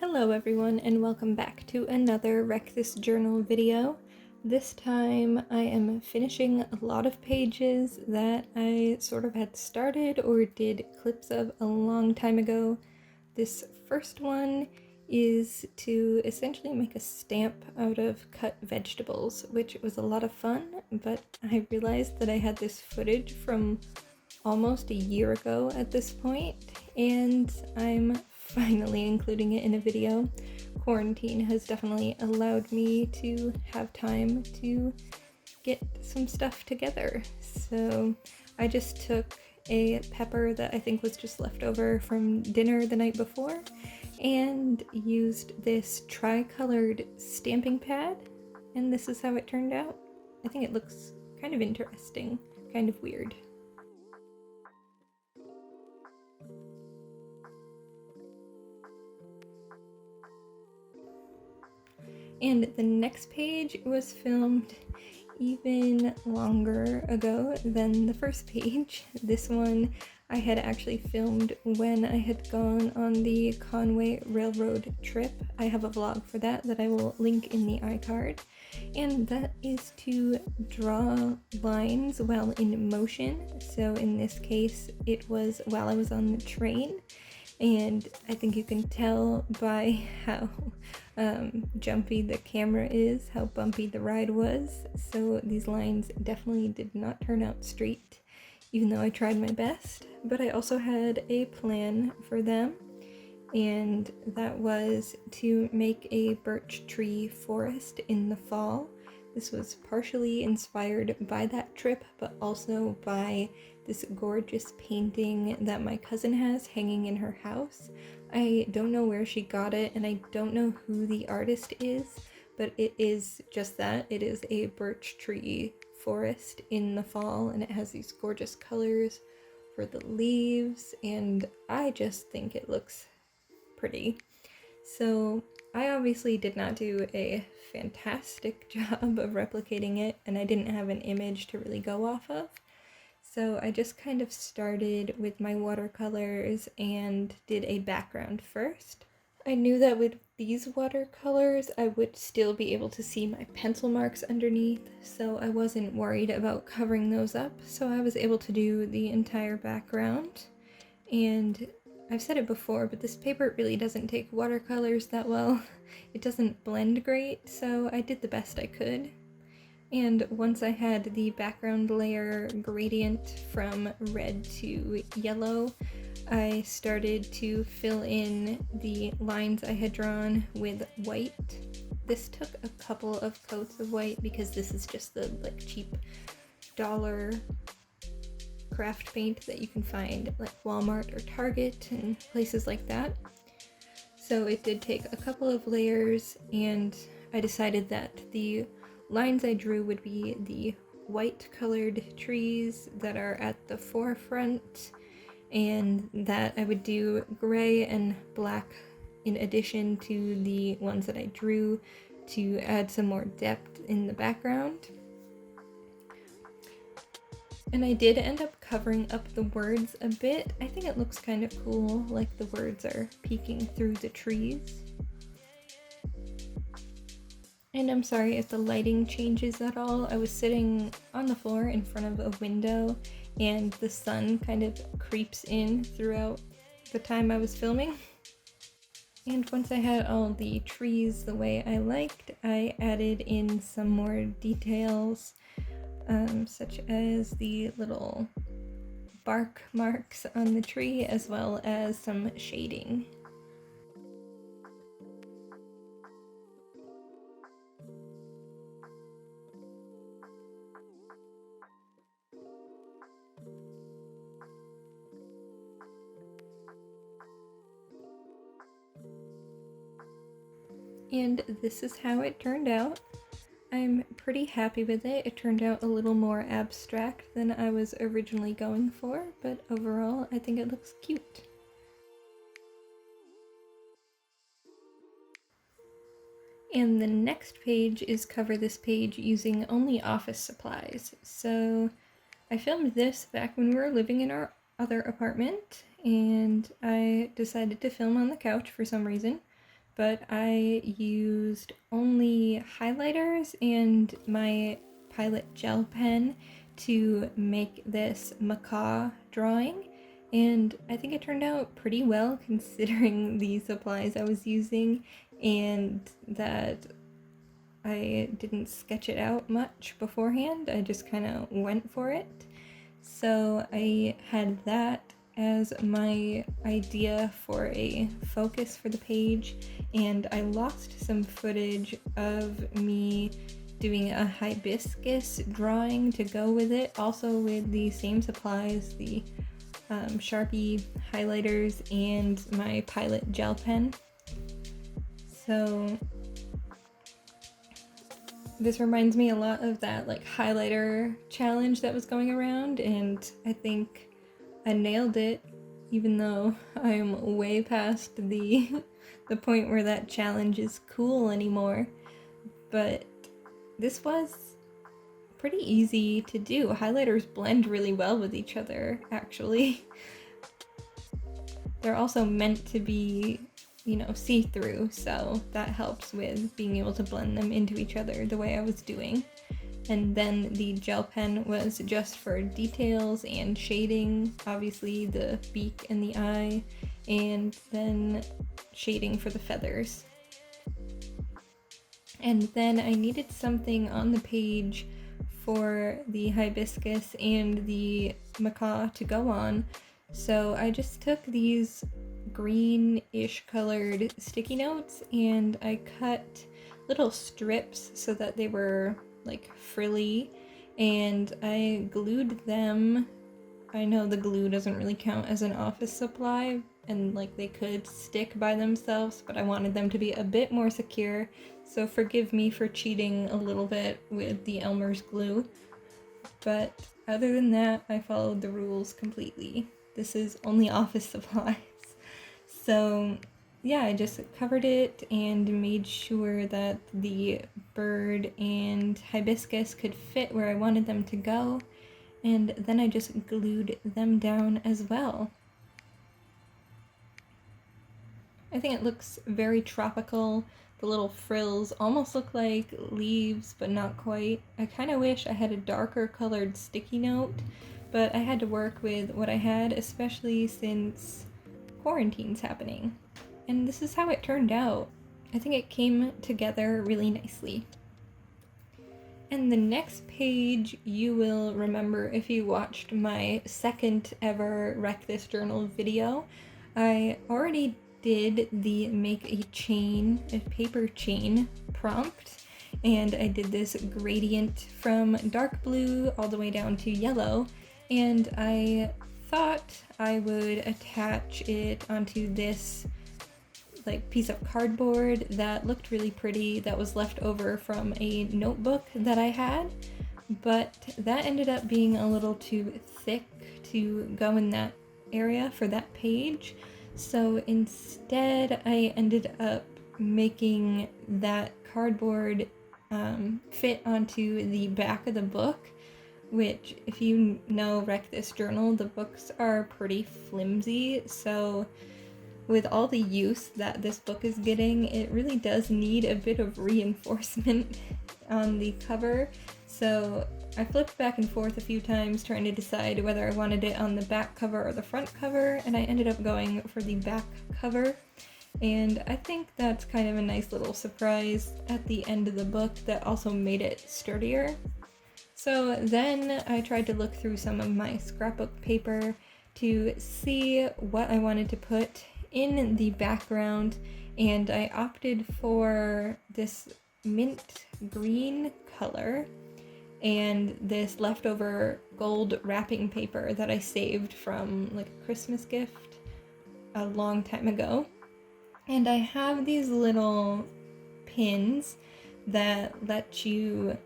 Hello everyone and welcome back to another Wreck This Journal video. This time I am finishing a lot of pages that I sort of had started or did clips of a long time ago. This first one is to essentially make a stamp out of cut vegetables, which was a lot of fun, but I realized that I had this footage from almost a year ago at this point, and I'm finally including it in a video. Quarantine has definitely allowed me to have time to get some stuff together. So I just took a pepper that I think was just left over from dinner the night before and used this tri-colored stamping pad, and this is how it turned out. I think it looks kind of interesting, kind of weird. And the next page was filmed even longer ago than the first page. This one I had actually filmed when I had gone on the Conway Railroad trip. I have a vlog for that I will link in the iCard. And that is to draw lines while in motion. So in this case, it was while I was on the train. And I think you can tell by how jumpy the camera is, how bumpy the ride was. So these lines definitely did not turn out straight, even though I tried my best. But I also had a plan for them, and that was to make a birch tree forest in the fall. This was partially inspired by that trip, but also by this gorgeous painting that my cousin has hanging in her house. I don't know where she got it, and I don't know who the artist is, but it is just that. It is a birch tree forest in the fall, and it has these gorgeous colors for the leaves, and I just think it looks pretty. So I obviously did not do a fantastic job of replicating it, and I didn't have an image to really go off of. So I just kind of started with my watercolors and did a background first. I knew that with these watercolors I would still be able to see my pencil marks underneath, so I wasn't worried about covering those up, so I was able to do the entire background. And I've said it before, but this paper really doesn't take watercolors that well. It doesn't blend great, so I did the best I could. And once I had the background layer gradient from red to yellow, I started to fill in the lines I had drawn with white. This took a couple of coats of white because this is just the cheap dollar craft paint that you can find at Walmart or Target and places like that. So it did take a couple of layers, and I decided that the lines I drew would be the white colored trees that are at the forefront, and that I would do gray and black in addition to the ones that I drew to add some more depth in the background. And I did end up covering up the words a bit. I think it looks kind of cool, like the words are peeking through the trees. And I'm sorry if the lighting changes at all. I was sitting on the floor in front of a window, and the sun kind of creeps in throughout the time I was filming. And once I had all the trees the way I liked, I added in some more details, such as the little bark marks on the tree, as well as some shading. And this is how it turned out. I'm pretty happy with it. It turned out a little more abstract than I was originally going for, but overall I think it looks cute. And the next page is cover this page using only office supplies. So I filmed this back when we were living in our other apartment, and I decided to film on the couch for some reason. but I used only highlighters and my Pilot gel pen to make this macaw drawing, and I think it turned out pretty well considering the supplies I was using and that I didn't sketch it out much beforehand. I just kind of went for it. So I had that as my idea for a focus for the page, and I lost some footage of me doing a hibiscus drawing to go with it, also with the same supplies, the Sharpie highlighters and my Pilot gel pen. So this reminds me a lot of that like highlighter challenge that was going around, and I think I nailed it, even though I'm way past the the point where that challenge is cool anymore. But this was pretty easy to do. Highlighters blend really well with each other, actually. They're also meant to be, see-through, so that helps with being able to blend them into each other the way I was doing. And then the gel pen was just for details and shading, obviously the beak and the eye, and then shading for the feathers. And then I needed something on the page for the hibiscus and the macaw to go on, so I just took these greenish colored sticky notes and I cut little strips so that they were like frilly, and I glued them. I know the glue doesn't really count as an office supply, and like they could stick by themselves, but I wanted them to be a bit more secure, so forgive me for cheating a little bit with the Elmer's glue. But other than that, I followed the rules completely. This is only office supplies. So yeah, I just covered it and made sure that the bird and hibiscus could fit where I wanted them to go, and then I just glued them down as well. I think it looks very tropical. The little frills almost look like leaves, but not quite. I kind of wish I had a darker colored sticky note, but I had to work with what I had, especially since quarantine's happening. And this is how it turned out. I think it came together really nicely. And the next page you will remember if you watched my second ever Wreck This Journal video. I already did the make a paper chain prompt, and I did this gradient from dark blue all the way down to yellow, and I thought I would attach it onto this like piece of cardboard that looked really pretty that was left over from a notebook that I had, but that ended up being a little too thick to go in that area for that page. So instead I ended up making that cardboard fit onto the back of the book, which, if you know Wreck This Journal, the books are pretty flimsy, so with all the use that this book is getting, it really does need a bit of reinforcement on the cover. So I flipped back and forth a few times trying to decide whether I wanted it on the back cover or the front cover, and I ended up going for the back cover. And I think that's kind of a nice little surprise at the end of the book that also made it sturdier. So then I tried to look through some of my scrapbook paper to see what I wanted to put in the background, and I opted for this mint green color and this leftover gold wrapping paper that I saved from like a Christmas gift a long time ago. And I have these little pins that let you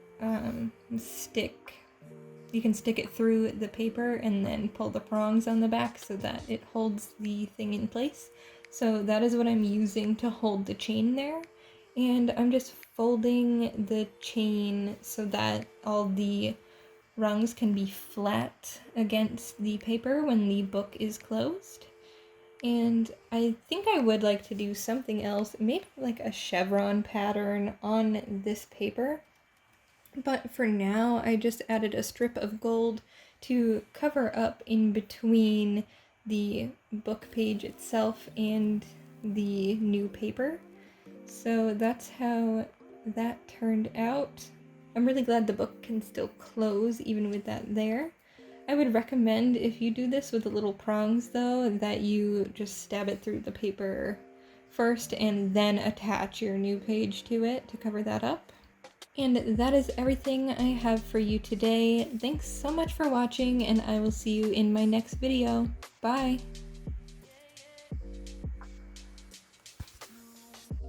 you can stick it through the paper and then pull the prongs on the back so that it holds the thing in place. So that is what I'm using to hold the chain there. And I'm just folding the chain so that all the rungs can be flat against the paper when the book is closed. And I think I would like to do something else, maybe like a chevron pattern on this paper. But for now, I just added a strip of gold to cover up in between the book page itself and the new paper. So that's how that turned out. I'm really glad the book can still close even with that there. I would recommend, if you do this with the little prongs though, that you just stab it through the paper first and then attach your new page to it to cover that up. And that is everything I have for you today. Thanks so much for watching, and I will see you in my next video. Bye!